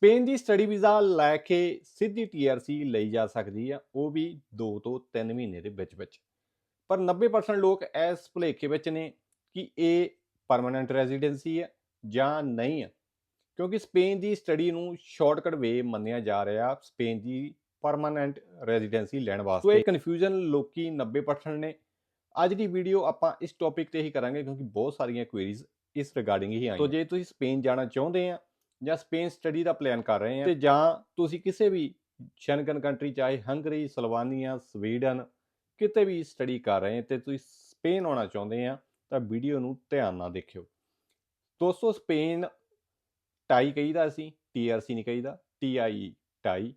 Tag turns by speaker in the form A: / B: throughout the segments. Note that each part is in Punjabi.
A: ਸਪੇਨ ਦੀ ਸਟੱਡੀ ਵੀਜ਼ਾ ਲੈ ਕੇ ਸਿੱਧੀ TRC ਲਈ ਜਾ ਸਕਦੀ ਆ, ਉਹ ਵੀ 2 ਤੋਂ 3 ਮਹੀਨੇ ਦੇ ਵਿੱਚ। ਪਰ 90% ਲੋਕ ਇਸ ਭੁਲੇਖੇ ਵਿੱਚ ਨੇ ਕਿ ਇਹ ਪਰਮਾਨੈਂਟ ਰੈਜ਼ੀਡੈਂਸੀ ਹੈ ਜਾਂ ਨਹੀਂ ਹੈ, ਕਿਉਂਕਿ ਸਪੇਨ ਦੀ ਸਟੱਡੀ ਨੂੰ ਸ਼ਾਰਟਕਟ ਵੇ ਮੰਨਿਆ ਜਾ ਰਿਹਾ ਸਪੇਨ ਦੀ ਪਰਮਾਨੈਂਟ ਰੈਜ਼ੀਡੈਂਸੀ ਲੈਣ ਵਾਸਤੇ। ਸੋ ਇਹ ਕਨਫਿਊਜ਼ਨ ਲੋਕੀ 90% ਨੇ। ਅੱਜ ਦੀ ਵੀਡੀਓ ਆਪਾਂ ਇਸ ਟੌਪਿਕ ਤੇ ਹੀ ਕਰਾਂਗੇ ਕਿਉਂਕਿ ਬਹੁਤ ਸਾਰੀਆਂ ਕੁਐਰੀਜ਼ ਇਸ ਰਿਗਾਰਡਿੰਗ ਹੀ ਆਈਆਂ। ਸੋ ਜੇ ਤੁਸੀਂ ਸਪੇਨ ਜਾਣਾ ਚਾਹੁੰਦੇ ਆ ਜਾਂ ਸਪੇਨ ਸਟੱਡੀ ਦਾ ਪਲਾਨ ਕਰ ਰਹੇ ਆ ਤੇ ਜਾਂ ਤੁਸੀਂ ਕਿਸੇ ਵੀ ਸ਼ੈਂਗਨ ਕੰਟਰੀ ਚਾਹੇ ਹੰਗਰੀ, ਸਲੋਵਾਨੀਆ, ਸਵੀਡਨ ਕਿਤੇ ਵੀ ਸਟੱਡੀ ਕਰ ਰਹੇ ਤੇ ਤੁਸੀਂ ਸਪੇਨ ਆਉਣਾ ਚਾਹੁੰਦੇ ਆ ਤਾਂ ਵੀਡੀਓ ਨੂੰ ਧਿਆਨ ਨਾਲ ਦੇਖਿਓ। ਦੋਸਤੋ, ਸਪੇਨ ਟਾਈ ਕਹੀਦਾ, ਅਸੀਂ TRC ਨਹੀਂ ਕਹੀਦਾ, TIE ਟਾਈ।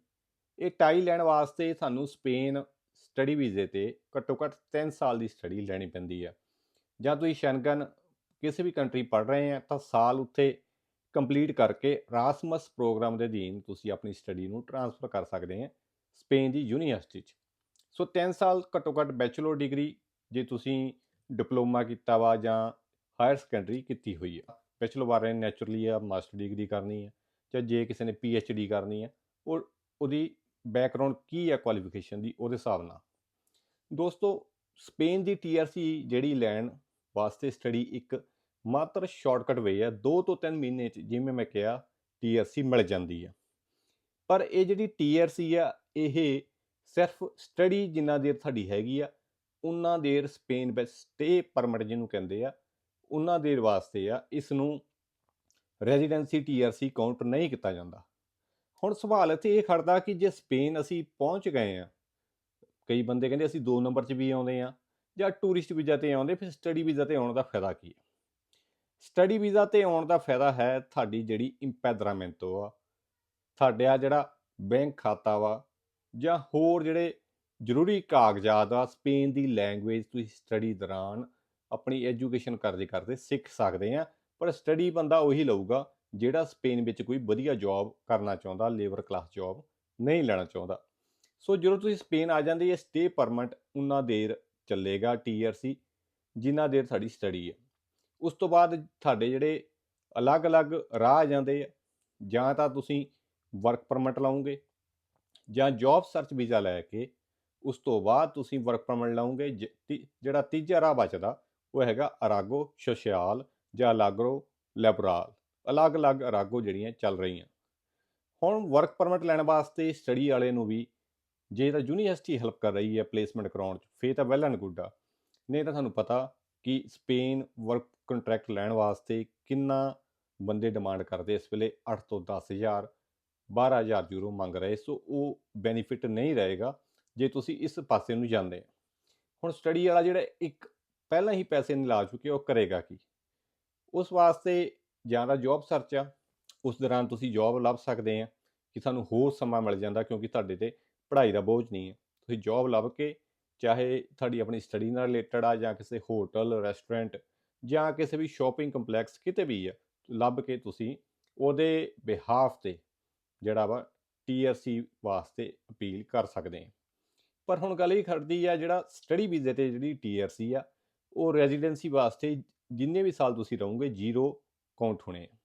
A: ਇਹ ਟਾਈ ਲੈਣ ਵਾਸਤੇ ਸਾਨੂੰ ਸਪੇਨ ਸਟੱਡੀ ਵੀਜ਼ੇ ਤੇ ਘੱਟੋ ਘੱਟ 3 ਸਾਲ ਦੀ ਸਟੱਡੀ ਲੈਣੀ ਪੈਂਦੀ ਆ। ਜਾਂ ਤੁਸੀਂ ਸ਼ੈਂਗਨ ਕਿਸੇ ਵੀ ਕੰਟਰੀ ਪੜ੍ਹ ਰਹੇ ਆ ਤਾਂ ਸਾਲ ਉੱਥੇ ਕੰਪਲੀਟ ਕਰਕੇ ਰਾਸਮਸ ਪ੍ਰੋਗਰਾਮ ਦੇ ਅਧੀਨ ਤੁਸੀਂ ਆਪਣੀ ਸਟੱਡੀ ਨੂੰ ਟ੍ਰਾਂਸਫਰ ਕਰ ਸਕਦੇ ਆ ਸਪੇਨ ਦੀ ਯੂਨੀਵਰਸਿਟੀ 'ਚ। ਸੋ 3 ਸਾਲ ਘੱਟੋ ਘੱਟ ਬੈਚਲਰ ਡਿਗਰੀ, ਜੇ ਤੁਸੀਂ ਡਿਪਲੋਮਾ ਕੀਤਾ ਵਾ ਜਾਂ ਹਾਇਰ ਸੈਕੰਡਰੀ ਕੀਤੀ ਹੋਈ ਆ। ਬੈਚਲਰ ਬਾਰੇ ਨੈਚੁਰਲੀ ਆ ਮਾਸਟਰ ਡਿਗਰੀ ਕਰਨੀ ਆ, ਜਾਂ ਜੇ ਕਿਸੇ ਨੇ PhD ਕਰਨੀ ਆ ਉਹਦੀ ਬੈਕਗਰਾਉਂਡ ਕੀ ਆ ਕੁਆਲੀਫਿਕੇਸ਼ਨ ਦੀ, ਉਹਦੇ ਹਿਸਾਬ ਨਾਲ। ਦੋਸਤੋ, ਸਪੇਨ ਦੀ TRC ਜਿਹੜੀ ਲੈਣ ਵਾਸਤੇ ਸਟੱਡੀ ਇੱਕ ਮਾਤਰ ਸ਼ਾਰਟਕਟ ਵੇ ਆ। 2 ਤੋਂ 3 ਮਹੀਨੇ 'ਚ ਜਿਵੇਂ ਮੈਂ ਕਿਹਾ TRC ਮਿਲ ਜਾਂਦੀ ਆ। ਪਰ ਇਹ ਜਿਹੜੀ TRC ਆ, ਇਹ ਸਿਰਫ ਸਟੱਡੀ ਜਿੰਨਾ ਦੇਰ ਤੁਹਾਡੀ ਹੈਗੀ ਆ ਉਹਨਾਂ ਦੇਰ ਸਪੇਨ ਵਿੱਚ ਸਟੇ ਪਰਮਿਟ ਜਿਹਨੂੰ ਕਹਿੰਦੇ ਆ ਉਹਨਾਂ ਦੇਰ ਵਾਸਤੇ ਆ। ਇਸ ਨੂੰ ਰੈਜ਼ੀਡੈਂਸੀ TRC ਕਾਊਂਟ ਨਹੀਂ ਕੀਤਾ ਜਾਂਦਾ। ਹੁਣ ਸਵਾਲ ਇੱਥੇ ਇਹ ਖੜਦਾ ਕਿ ਜੇ ਸਪੇਨ ਅਸੀਂ ਪਹੁੰਚ ਗਏ ਆ, ਕਈ ਬੰਦੇ ਕਹਿੰਦੇ ਅਸੀਂ 2 ਨੰਬਰ 'ਚ ਵੀ ਆਉਂਦੇ ਆ ਜਾਂ ਟੂਰਿਸਟ ਵੀਜ਼ਾ ਤੇ ਆਉਂਦੇ, ਫਿਰ ਸਟੱਡੀ ਵੀਜ਼ਾ ਤੇ ਆਉਣ ਦਾ ਫਾਇਦਾ ਕੀ ਹੈ? ਸਟੱਡੀ ਵੀਜ਼ਾ ਤੇ ਆਉਣ ਦਾ ਫਾਇਦਾ ਹੈ ਤੁਹਾਡੀ ਜਿਹੜੀ ਇੰਪੈਦਰਾਮੈਂਟੋ ਆ, ਤੁਹਾਡਾ ਜਿਹੜਾ ਬੈਂਕ ਖਾਤਾ ਵਾ, ਜਾਂ ਹੋਰ ਜਿਹੜੇ ਜ਼ਰੂਰੀ ਕਾਗਜ਼ਾਤ ਆ ਸਪੇਨ ਦੀ ਲੈਂਗੁਏਜ ਤੁਸੀਂ ਸਟੱਡੀ ਦੌਰਾਨ ਆਪਣੀ ਐਜੂਕੇਸ਼ਨ ਕਰਦੇ ਸਿੱਖ ਸਕਦੇ ਆ। ਪਰ ਸਟੱਡੀ ਬੰਦਾ ਉਹੀ ਲਊਗਾ ਜਿਹੜਾ ਸਪੇਨ ਵਿੱਚ ਕੋਈ ਵਧੀਆ ਜੌਬ ਕਰਨਾ ਚਾਹੁੰਦਾ, ਲੇਬਰ ਕਲਾਸ ਜੌਬ ਨਹੀਂ ਲੈਣਾ ਚਾਹੁੰਦਾ। ਸੋ ਜਦੋਂ ਤੁਸੀਂ ਸਪੇਨ ਆ ਜਾਂਦੇ, ਇਹ ਸਟੇ ਪਰਮਿਟ ਉਨਾ ਦੇਰ ਚੱਲੇਗਾ TRC ਜਿੰਨਾ ਦੇਰ ਸਾਡੀ ਸਟੱਡੀ ਹੈ। ਉਸ ਤੋਂ ਬਾਅਦ ਤੁਹਾਡੇ ਜਿਹੜੇ ਅਲੱਗ-ਅਲੱਗ ਰਾਹ ਆ ਜਾਂਦੇ ਆ, ਜਾਂ ਤਾਂ ਤੁਸੀਂ ਵਰਕ ਪਰਮਿਟ ਲਾਉਂਗੇ ਜਾਂ ਜੌਬ ਸਰਚ ਵੀਜ਼ਾ ਲੈ ਕੇ ਉਸ ਤੋਂ ਬਾਅਦ ਤੁਸੀਂ ਵਰਕ ਪਰਮਿਟ ਲਾਉਂਗੇ। ਜਿਹੜਾ ਤੀਜਾ ਰਾਹ ਬਚਦਾ ਉਹ ਹੈਗਾ ਅਰਾਗੋ ਸੋਸ਼ਲ ਜਾਂ ਅਲਾਗਰੋ ਲੈਬਰਾਲ। ਅਲੱਗ-ਅਲੱਗ ਅਰਾਗੋ ਜਿਹੜੀਆਂ ਚੱਲ ਰਹੀਆਂ। ਹੁਣ ਵਰਕ ਪਰਮਿਟ ਲੈਣ ਵਾਸਤੇ ਸਟੱਡੀ ਵਾਲੇ ਨੂੰ ਵੀ ਜੇ ਤਾਂ ਯੂਨੀਵਰਸਿਟੀ ਹੈਲਪ ਕਰ ਰਹੀ ਹੈ ਪਲੇਸਮੈਂਟ ਕਰਾਉਣ 'ਚ, ਫਿਰ ਤਾਂ ਵੈਲ ਐਂਡ ਗੁੱਡ ਆ। ਨਹੀਂ ਤਾਂ ਤੁਹਾਨੂੰ ਪਤਾ ਕਿ ਸਪੇਨ ਵਰਕ ਕੰਟਰੈਕਟ ਲੈਣ ਵਾਸਤੇ ਕਿੰਨਾ ਬੰਦੇ ਡਿਮਾਂਡ ਕਰਦੇ ਇਸ ਵੇਲੇ। 8 ਤੋਂ 10,000 12,000 ਯੂਰੋ ਮੰਗ ਰਹੇ। ਸੋ ਉਹ ਬੈਨੀਫਿਟ ਨਹੀਂ ਰਹੇਗਾ ਜੇ ਤੁਸੀਂ ਇਸ ਪਾਸੇ ਨੂੰ ਜਾਂਦੇ ਆ। ਹੁਣ ਸਟੱਡੀ ਵਾਲਾ ਜਿਹੜਾ ਇੱਕ ਪਹਿਲਾਂ ਹੀ ਪੈਸੇ ਨਹੀਂ ਲਾ ਚੁੱਕੇ, ਉਹ ਕਰੇਗਾ ਕੀ? ਉਸ ਵਾਸਤੇ ਜਾਂ ਤਾਂ ਜੌਬ ਸਰਚ ਆ, ਉਸ ਦੌਰਾਨ ਤੁਸੀਂ ਜੌਬ ਲੱਭ ਸਕਦੇ ਆ ਕਿ ਸਾਨੂੰ ਹੋਰ ਸਮਾਂ ਮਿਲ ਜਾਂਦਾ ਕਿਉਂਕਿ ਤੁਹਾਡੇ ਤੇ ਪੜ੍ਹਾਈ ਦਾ ਬੋਝ ਨਹੀਂ ਹੈ। ਤੁਸੀਂ ਜੌਬ ਲੱਭ ਕੇ, ਚਾਹੇ ਤੁਹਾਡੀ ਆਪਣੀ ਸਟੱਡੀ ਨਾਲ ਰਿਲੇਟਡ ਆ ਜਾਂ ਕਿਸੇ ਹੋਟਲ, ਰੈਸਟੋਰੈਂਟ ਜਾਂ ਕਿਸੇ ਵੀ ਸ਼ਾਪਿੰਗ ਕੰਪਲੈਕਸ ਕਿਤੇ ਵੀ ਆ, ਲੱਭ ਕੇ ਤੁਸੀਂ ਉਹਦੇ ਬਿਹਾਫ ਤੇ ਜਿਹੜਾ ਵਾ TRC ਵਾਸਤੇ ਅਪੀਲ ਕਰ ਸਕਦੇ ਆ। ਪਰ ਹੁਣ ਗੱਲ ਇਹ ਖੜਦੀ ਆ, ਜਿਹੜਾ ਸਟੱਡੀ ਵੀਜ਼ੇ ਤੇ ਜਿਹੜੀ TRC ਆ ਉਹ ਰੈਜ਼ੀਡੈਂਸੀ ਵਾਸਤੇ ਜਿੰਨੇ ਵੀ ਸਾਲ ਤੁਸੀਂ ਰਹੋਗੇ 0 ਕਾਊਂਟ ਹੋਣੇ ਆ।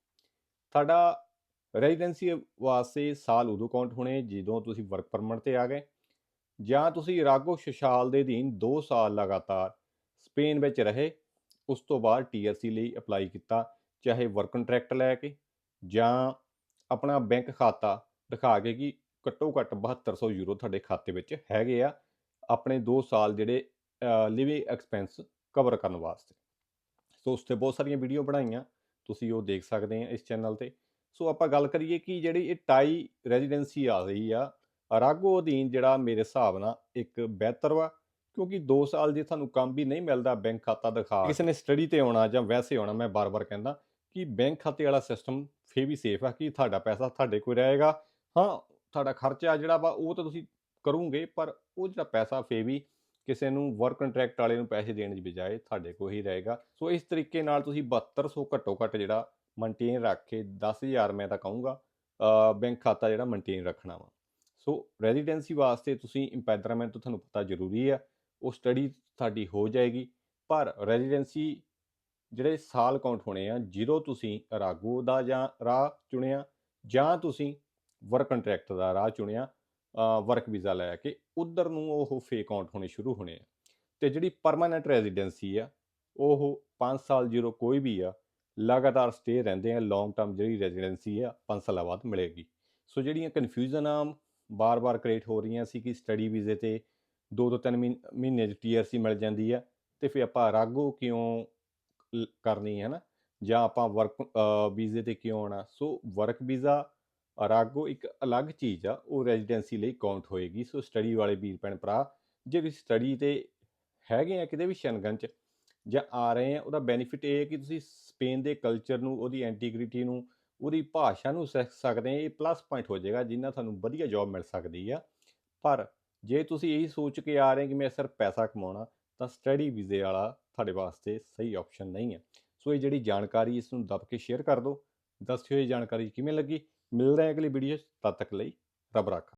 A: ਤੁਹਾਡਾ ਰੈਜ਼ੀਡੈਂਸੀ ਵਾਸਤੇ ਸਾਲ ਉਦੋਂ ਕਾਊਂਟ ਹੋਣੇ ਜਦੋਂ ਤੁਸੀਂ ਵਰਕ ਪਰਮਿਟ ਤੇ ਆ ਗਏ, ਜਾਂ ਤੁਸੀਂ ਇਰਾਗੋ ਸੋਸ਼ਲ ਦੇ ਅਧੀਨ 2 ਸਾਲ ਲਗਾਤਾਰ ਸਪੇਨ ਵਿੱਚ ਰਹੇ। ਉਸ ਤੋਂ ਬਾਅਦ TRC ਲਈ ਅਪਲਾਈ ਕੀਤਾ, ਚਾਹੇ ਵਰਕ ਕੰਟਰੈਕਟ ਲੈ ਕੇ ਜਾਂ ਆਪਣਾ ਬੈਂਕ ਖਾਤਾ ਦਿਖਾ ਕੇ ਕਿ ਘੱਟੋ ਘੱਟ 7200 ਯੂਰੋ ਤੁਹਾਡੇ ਖਾਤੇ ਵਿੱਚ ਹੈਗੇ ਆ ਆਪਣੇ 2 ਸਾਲ ਜਿਹੜੇ ਲਿਵਿੰਗ ਐਕਸਪੈਂਸ ਕਵਰ ਕਰਨ ਵਾਸਤੇ। ਸੋ ਉਸ 'ਤੇ ਬਹੁਤ ਸਾਰੀਆਂ ਵੀਡੀਓ ਬਣਾਈਆਂ, ਤੁਸੀਂ ਉਹ ਦੇਖ ਸਕਦੇ ਆ ਇਸ ਚੈਨਲ 'ਤੇ। ਸੋ ਆਪਾਂ ਗੱਲ ਕਰੀਏ ਕਿ ਜਿਹੜੀ ਇਹ ਟਾਈ ਰੈਜ਼ੀਡੈਂਸੀ ਆ ਰਹੀ ਆ ਅਰਾਗੋ ਅਧੀਨ, ਜਿਹੜਾ ਮੇਰੇ ਹਿਸਾਬ ਨਾਲ ਇੱਕ ਬਿਹਤਰ ਵਾ, ਕਿਉਂਕਿ 2 ਸਾਲ ਜੇ ਤੁਹਾਨੂੰ ਕੰਮ ਵੀ ਨਹੀਂ ਮਿਲਦਾ ਬੈਂਕ ਖਾਤਾ ਦਿਖਾ ਕਿਸੇ ਨੇ ਸਟੱਡੀ ਤੇ ਆਉਣਾ ਜਾਂ ਵੈਸੇ ਆਉਣਾ, ਮੈਂ ਬਾਰ-ਬਾਰ ਕਹਿੰਦਾ ਕਿ ਬੈਂਕ ਖਾਤੇ ਵਾਲਾ ਸਿਸਟਮ ਫੇਰ ਵੀ ਸੇਫ ਆ ਕਿ ਤੁਹਾਡਾ ਪੈਸਾ ਤੁਹਾਡੇ ਕੋਲ ਰਹੇਗਾ। ਹਾਂ, ਤੁਹਾਡਾ ਖਰਚਾ ਜਿਹੜਾ ਵਾ ਉਹ ਤਾਂ ਤੁਸੀਂ ਕਰੋਗੇ, ਪਰ ਉਹ ਜਿਹੜਾ ਪੈਸਾ ਫੇਰ ਵੀ ਕਿਸੇ ਨੂੰ ਵਰਕ ਕੰਟਰੈਕਟ ਵਾਲੇ ਨੂੰ ਪੈਸੇ ਦੇਣ ਦੀ ਬਜਾਏ ਤੁਹਾਡੇ ਕੋਲ ਹੀ ਰਹੇਗਾ। ਸੋ ਇਸ ਤਰੀਕੇ ਨਾਲ ਤੁਸੀਂ 7200 ਘੱਟੋ ਘੱਟ ਜਿਹੜਾ ਮੇਨਟੇਨ ਰੱਖ ਕੇ 10,000 ਮੈਂ ਤਾਂ ਕਹੂੰਗਾ ਬੈਂਕ ਖਾਤਾ ਜਿਹੜਾ ਮੇਨਟੇਨ ਰੱਖਣਾ ਵਾ। ਸੋ ਰੈਜ਼ੀਡੈਂਸੀ ਵਾਸਤੇ ਤੁਸੀਂ ਇੰਪੈਦਰਾਮੈਂਟ ਤੁਹਾਨੂੰ ਪਤਾ ਜ਼ਰੂਰੀ ਆ, ਉਹ ਸਟੱਡੀ ਤੁਹਾਡੀ ਹੋ ਜਾਏਗੀ। ਪਰ ਰੈਜ਼ੀਡੈਂਸੀ ਜਿਹੜੇ ਸਾਲ ਕਾਊਂਟ ਹੋਣੇ ਆ, ਜਦੋਂ ਤੁਸੀਂ ਅਰਾਗੋ ਦਾ ਜਾਂ ਰਾਹ ਚੁਣਿਆ ਜਾਂ ਤੁਸੀਂ ਵਰਕ ਕੰਟਰੈਕਟ ਦਾ ਰਾਹ ਚੁਣਿਆ, ਵਰਕ ਵੀਜ਼ਾ ਲੈ ਕੇ, ਉੱਧਰ ਨੂੰ ਉਹ ਫੇਕ ਕਾਊਂਟ ਹੋਣੇ ਸ਼ੁਰੂ ਹੋਣੇ ਆ। ਤੇ ਜਿਹੜੀ ਪਰਮਾਨੈਂਟ ਰੈਜ਼ੀਡੈਂਸੀ ਆ, ਉਹ 5 ਸਾਲ ਜਦੋਂ ਕੋਈ ਵੀ ਆ ਲਗਾਤਾਰ ਸਟੇ ਰਹਿੰਦੇ ਆ, ਲੌਂਗ ਟਰਮ ਜਿਹੜੀ ਰੈਜ਼ੀਡੈਂਸੀ ਆ 5 ਸਾਲਾਂ ਬਾਅਦ ਮਿਲੇਗੀ। ਸੋ ਜਿਹੜੀਆਂ ਕਨਫਿਊਜ਼ਨ ਆ ਬਾਰ-ਬਾਰ ਕ੍ਰੀਏਟ ਹੋ ਰਹੀਆਂ ਸੀ ਕਿ ਸਟੱਡੀ ਵੀਜ਼ੇ ਤੇ 2 ਤੋਂ 3 ਮਹੀਨੇ 'ਚ TRC ਮਿਲ ਜਾਂਦੀ ਆ, ਤੇ ਫਿਰ ਆਪਾਂ ਅਰਾਗੋ ਕਿਉਂ ਕਰਨੀ ਹੈ ਨਾ, ਜਾਂ ਆਪਾਂ ਵਰਕ ਵੀਜ਼ੇ ਤੇ ਕਿਉਂ ਆਉਣਾ। ਸੋ ਵਰਕ ਵੀਜ਼ਾ ਅਰਾਗੋ ਇੱਕ ਅਲੱਗ ਚੀਜ਼ ਆ, ਉਹ ਰੈਜ਼ੀਡੈਂਸੀ ਲਈ ਕਾਊਂਟ ਹੋਏਗੀ। ਸੋ ਸਟੱਡੀ ਵਾਲੇ ਵੀਰ ਭੈਣ ਭਰਾ, ਜੇ ਤੁਸੀਂ ਸਟੱਡੀ ਤੇ ਹੈਗੇ ਆ ਕਿਤੇ ਵੀ ਸ਼ਨਗਨ 'ਚ ਜਾਂ ਆ ਰਹੇ ਆ, ਉਹਦਾ ਬੈਨੀਫਿਟ ਇਹ ਹੈ ਕਿ ਤੁਸੀਂ ਸਪੇਨ ਦੇ ਕਲਚਰ ਨੂੰ, ਉਹਦੀ ਐਂਟੀਗ੍ਰਿਟੀ ਨੂੰ, ਉਹਦੀ ਭਾਸ਼ਾ ਨੂੰ ਸਿੱਖ ਸਕਦੇ ਆ। ਇਹ ਪਲੱਸ ਪੁਆਇੰਟ ਹੋ ਜਾਏਗਾ ਜਿੰਨਾ ਤੁਹਾਨੂੰ ਵਧੀਆ ਜੋਬ ਮਿਲ ਸਕਦੀ ਆ। ਪਰ ਜੇ ਤੁਸੀਂ ਇਹੀ ਸੋਚ ਕੇ ਆ ਰਹੇ ਕਿ ਮੈਂ ਸਿਰਫ ਪੈਸਾ ਕਮਾਉਣਾ, ਤਾਂ ਸਟੱਡੀ ਵੀਜ਼ੇ ਵਾਲਾ ਤੁਹਾਡੇ ਵਾਸਤੇ ਸਹੀ ਆਪਸ਼ਨ ਨਹੀਂ ਹੈ। ਸੋ ਇਹ ਜਿਹੜੀ ਜਾਣਕਾਰੀ, ਇਸ ਨੂੰ ਦੱਬ ਕੇ ਸ਼ੇਅਰ ਕਰ ਦਿਓ। ਦੱਸਿਓ ਇਹ ਜਾਣਕਾਰੀ ਕਿਵੇਂ ਲੱਗੀ। ਮਿਲਦੇ ਹਾਂ ਅਗਲੀ ਵੀਡੀਓ 'ਚ, ਤਦ ਤੱਕ ਲਈ ਰੱਬ ਰਾਖਾ।